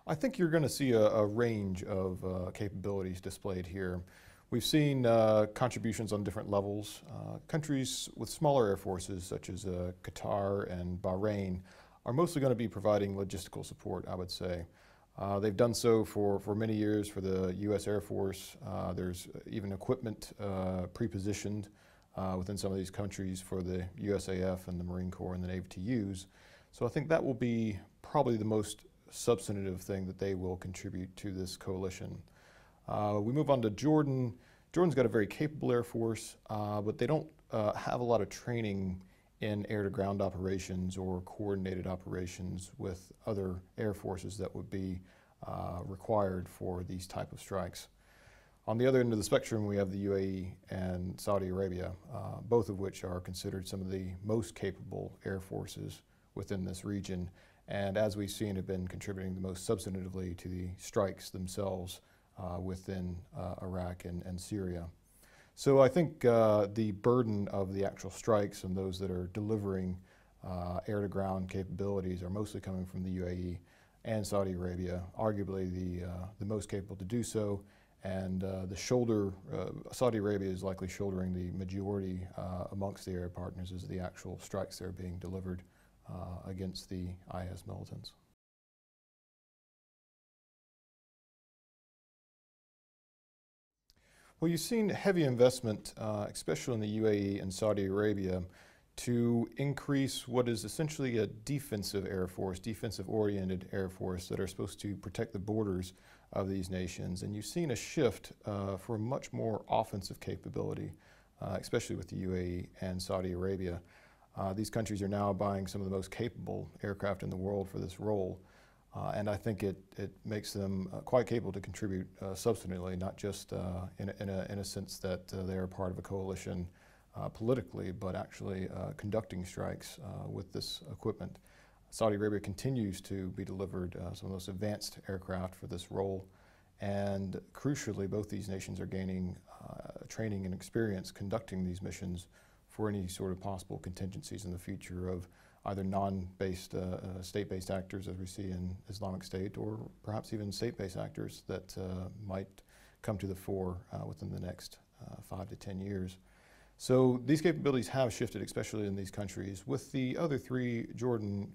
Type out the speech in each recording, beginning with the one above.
I think you're going to see a range of capabilities displayed here. We've seen contributions on different levels. Countries with smaller air forces, such as Qatar and Bahrain, are mostly going to be providing logistical support, I would say. They've done so for many years for the U.S. Air Force. There's even equipment pre-positioned within some of these countries for the USAF and the Marine Corps and the Navy to use. So I think that will be probably the most substantive thing that they will contribute to this coalition. We move on to Jordan. Jordan's got a very capable Air Force, but they don't have a lot of training in air-to-ground operations or coordinated operations with other air forces that would be required for these type of strikes. On the other end of the spectrum, we have the UAE and Saudi Arabia, both of which are considered some of the most capable air forces within this region, and as we've seen, have been contributing the most substantively to the strikes themselves within Iraq and Syria. So I think the burden of the actual strikes and those that are delivering air-to-ground capabilities are mostly coming from the UAE and Saudi Arabia, arguably the most capable to do so, and Saudi Arabia is likely shouldering the majority amongst the Arab partners as the actual strikes that are being delivered against the IS militants. Well, you've seen heavy investment, especially in the UAE and Saudi Arabia, to increase what is essentially a defensive air force, defensive-oriented air force that are supposed to protect the borders of these nations. And you've seen a shift for a much more offensive capability, especially with the UAE and Saudi Arabia. These countries are now buying some of the most capable aircraft in the world for this role. And I think it makes them quite capable to contribute substantively, not just in a sense that they are part of a coalition politically, but actually conducting strikes with this equipment. Saudi Arabia continues to be delivered some of the most advanced aircraft for this role. And crucially, both these nations are gaining training and experience conducting these missions for any sort of possible contingencies in the future of either non-based, state-based actors as we see in Islamic State, or perhaps even state-based actors that might come to the fore within the next 5 to 10 years. So these capabilities have shifted, especially in these countries. With the other three, Jordan,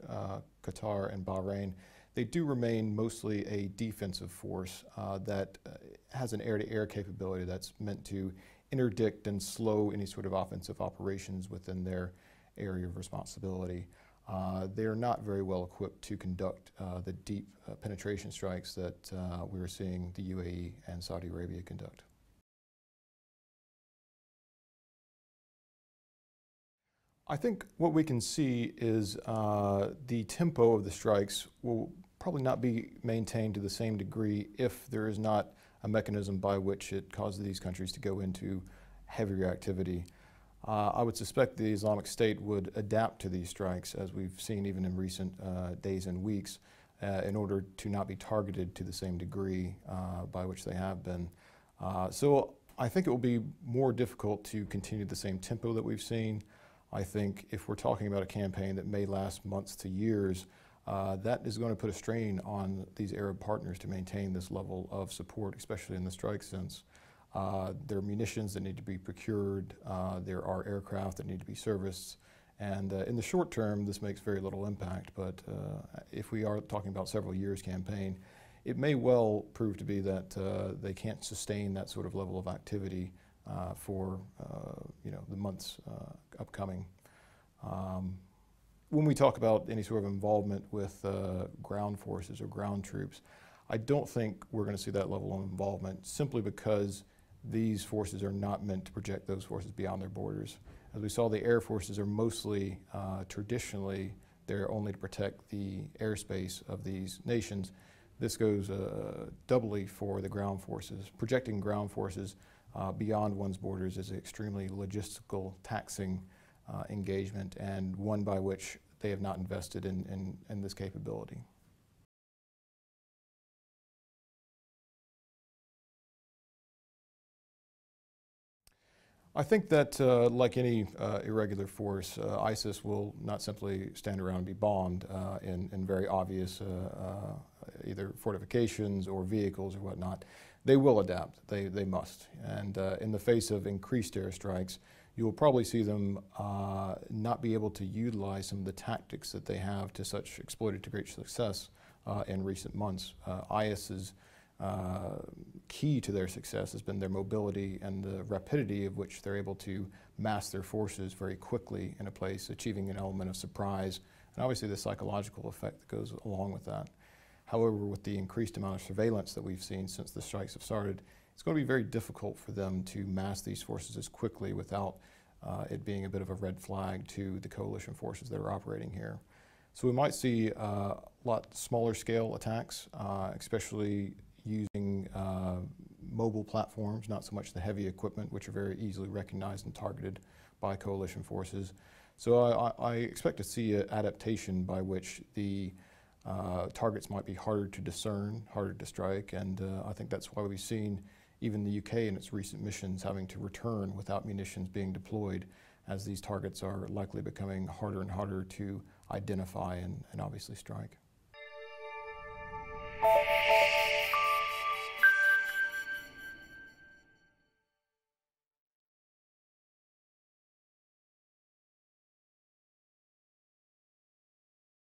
Qatar, and Bahrain, they do remain mostly a defensive force that has an air-to-air capability that's meant to interdict and slow any sort of offensive operations within their area of responsibility. They're not very well equipped to conduct the deep penetration strikes that we're seeing the UAE and Saudi Arabia conduct. I think what we can see is the tempo of the strikes will probably not be maintained to the same degree if there is not a mechanism by which it causes these countries to go into heavier activity. I would suspect the Islamic State would adapt to these strikes, as we've seen even in recent days and weeks, in order to not be targeted to the same degree by which they have been. So I think it will be more difficult to continue the same tempo that we've seen. I think if we're talking about a campaign that may last months to years, that is going to put a strain on these Arab partners to maintain this level of support, especially in the strike sense. There are munitions that need to be procured, there are aircraft that need to be serviced, and in the short term this makes very little impact, but if we are talking about several years campaign, it may well prove to be that they can't sustain that sort of level of activity for the months upcoming. When we talk about any sort of involvement with ground forces or ground troops, I don't think we're going to see that level of involvement simply because these forces are not meant to project those forces beyond their borders. As we saw, the air forces are mostly, traditionally, they're only to protect the airspace of these nations. This goes doubly for the ground forces. Projecting ground forces beyond one's borders is an extremely logistical, taxing engagement, and one by which they have not invested in this capability. I think that, like any irregular force, ISIS will not simply stand around and be bombed in very obvious either fortifications or vehicles or whatnot, they will adapt. They must. And in the face of increased airstrikes, you will probably see them not be able to utilize some of the tactics that they have to such exploited to great success in recent months. IS's key to their success has been their mobility and the rapidity of which they're able to mass their forces very quickly in a place, achieving an element of surprise, and obviously the psychological effect that goes along with that. However, with the increased amount of surveillance that we've seen since the strikes have started, it's going to be very difficult for them to mass these forces as quickly without it being a bit of a red flag to the coalition forces that are operating here. So we might see a lot smaller scale attacks, especially using mobile platforms, not so much the heavy equipment, which are very easily recognized and targeted by coalition forces. So I expect to see an adaptation by which the targets might be harder to discern, harder to strike, and I think that's why we've seen even the UK in its recent missions having to return without munitions being deployed, as these targets are likely becoming harder and harder to identify and obviously strike.